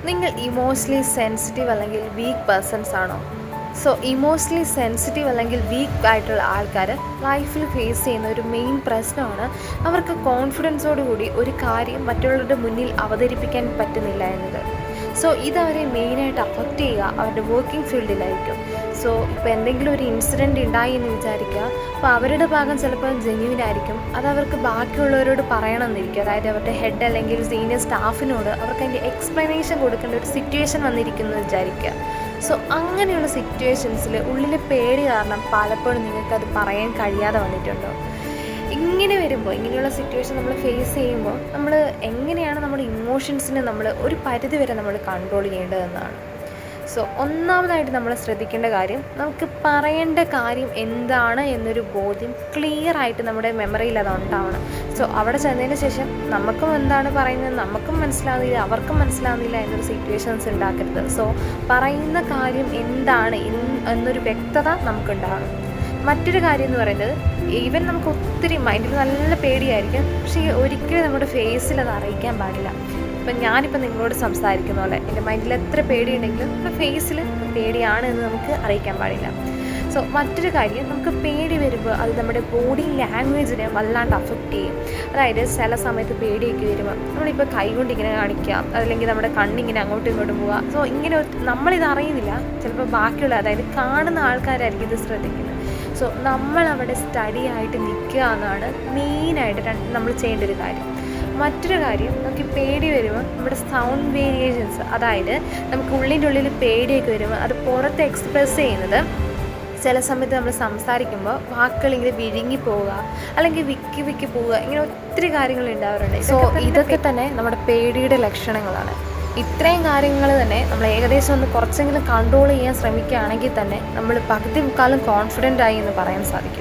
നിങ്ങൾ emotionally sensitive അല്ലെങ്കിൽ week persons ആണോ? സോ ഇമോഷണലി സെൻസിറ്റീവ് അല്ലെങ്കിൽ വീക്ക് ആയിട്ടുള്ള ആൾക്കാർ ലൈഫിൽ ഫേസ് ചെയ്യുന്ന ഒരു മെയിൻ പ്രശ്നമാണ് അവർക്ക് കോൺഫിഡൻസോടുകൂടി ഒരു കാര്യം മറ്റുള്ളവരുടെ മുന്നിൽ അവതരിപ്പിക്കാൻ പറ്റുന്നില്ല എന്നത്. സോ ഇതവരെ മെയിനായിട്ട് അഫക്റ്റ് ചെയ്യുക അവരുടെ വർക്കിംഗ് ഫീൽഡിലായിരിക്കും. സോ ഇപ്പോൾ എന്തെങ്കിലും ഒരു ഇൻസിഡൻറ്റ് ഉണ്ടായി എന്ന് വിചാരിക്കുക, അപ്പോൾ അവരുടെ ഭാഗം ചിലപ്പോൾ ജെന്യുവിൻ ആയിരിക്കും, അത് അവർക്ക് ബാക്കിയുള്ളവരോട് പറയണമെന്നിരിക്കും. അതായത് അവരുടെ ഹെഡ് അല്ലെങ്കിൽ സീനിയർ സ്റ്റാഫിനോട് അവർക്ക് അതിൻ്റെ എക്സ്പ്ലനേഷൻ കൊടുക്കേണ്ട ഒരു സിറ്റുവേഷൻ വന്നിരിക്കുന്നു എന്ന് വിചാരിക്കുക. സോ അങ്ങനെയുള്ള സിറ്റുവേഷൻസിൽ ഉള്ളിലെ പേടി കാരണം പലപ്പോഴും നിങ്ങൾക്കത് പറയാൻ കഴിയാതെ വന്നിട്ടുണ്ടോ? ഇങ്ങനെ വരുമ്പോൾ, ഇങ്ങനെയുള്ള സിറ്റുവേഷൻ നമ്മൾ ഫേസ് ചെയ്യുമ്പോൾ നമ്മൾ എങ്ങനെയാണ് നമ്മുടെ ഇമോഷൻസിനെ നമ്മൾ ഒരു പരിധി വരെ നമ്മൾ കൺട്രോൾ ചെയ്യേണ്ടതെന്നാണ്. സോ ഒന്നാമതായിട്ട് നമ്മൾ ശ്രദ്ധിക്കേണ്ട കാര്യം, നമുക്ക് പറയേണ്ട കാര്യം എന്താണ് എന്നൊരു ബോധ്യം ക്ലിയർ ആയിട്ട് നമ്മുടെ മെമ്മറിയിൽ അത് ഉണ്ടാവണം. സോ അവിടെ ചെന്നതിന് ശേഷം നമുക്കും എന്താണ് പറയുന്നത് നമുക്കും മനസ്സിലാവുന്നില്ല, അവർക്കും മനസ്സിലാവുന്നില്ല എന്നൊരു സിറ്റുവേഷൻസ് ഉണ്ടാക്കരുത്. സോ പറയുന്ന കാര്യം എന്താണ് എന്നൊരു വ്യക്തത നമുക്കുണ്ടാവണം. മറ്റൊരു കാര്യം എന്ന് പറയുന്നത്, ഈവൻ നമുക്ക് ഒത്തിരി മൈൻഡിൽ നല്ല പേടിയായിരിക്കും, പക്ഷേ ഒരിക്കലും നമ്മുടെ ഫേസിൽ അത് അറിയിക്കാൻ പാടില്ല. ഇപ്പം ഞാനിപ്പോൾ നിങ്ങളോട് സംസാരിക്കുന്ന പോലെ എൻ്റെ മൈൻഡിൽ എത്ര പേടിയുണ്ടെങ്കിലും നമ്മുടെ ഫേസിൽ പേടിയാണ് എന്ന് നമുക്ക് അറിയിക്കാൻ പാടില്ല. സോ മറ്റൊരു കാര്യം, നമുക്ക് പേടി വരുമ്പോൾ അത് നമ്മുടെ ബോഡി ലാംഗ്വേജിനെ വല്ലാണ്ട് അഫക്റ്റ് ചെയ്യും. അതായത് ചില സമയത്ത് പേടിയൊക്കെ വരുമ്പോൾ നമ്മളിപ്പോൾ കൈ കൊണ്ട് ഇങ്ങനെ കാണിക്കുക, അല്ലെങ്കിൽ നമ്മുടെ കണ്ണിങ്ങനെ അങ്ങോട്ടും ഇങ്ങോട്ടും പോവുക. സോ ഇങ്ങനെ നമ്മളിത് അറിയുന്നില്ല, ചിലപ്പോൾ ബാക്കിയുള്ള അതായത് കാണുന്ന ആൾക്കാരായിരിക്കും ഇത് ശ്രദ്ധിക്കുന്നത്. സോ നമ്മളവിടെ സ്റ്റഡി ആയിട്ട് നിൽക്കുക എന്നാണ് മെയിനായിട്ട് നമ്മൾ ചെയ്യേണ്ട ഒരു കാര്യം. മറ്റൊരു കാര്യം, നമുക്ക് പേടി വരുമ്പോൾ നമ്മുടെ സൗണ്ട് വേരിയേഷൻസ്, അതായത് നമുക്ക് ഉള്ളിൻ്റെ ഉള്ളിൽ പേടിയൊക്കെ വരുമ്പോൾ അത് പുറത്ത് എക്സ്പ്രസ് ചെയ്യുന്നത് ചില സമയത്ത് നമ്മൾ സംസാരിക്കുമ്പോൾ വാക്കുകളിങ്ങനെ വിഴുങ്ങി പോവുക, അല്ലെങ്കിൽ വിക്കി പോവുക, ഇങ്ങനെ ഒത്തിരി കാര്യങ്ങൾ ഉണ്ടാവാറുണ്ട്. സോ ഇതൊക്കെ തന്നെ നമ്മുടെ പേടിയുടെ ലക്ഷണങ്ങളാണ്. ഇത്രയും കാര്യങ്ങൾ തന്നെ നമ്മൾ ഏകദേശം ഒന്ന് കുറച്ചെങ്കിലും കൺട്രോൾ ചെയ്യാൻ ശ്രമിക്കുകയാണെങ്കിൽ തന്നെ നമ്മൾ പകുതി മുക്കാലും കോൺഫിഡൻ്റ് ആയി എന്ന് പറയാൻ സാധിക്കും.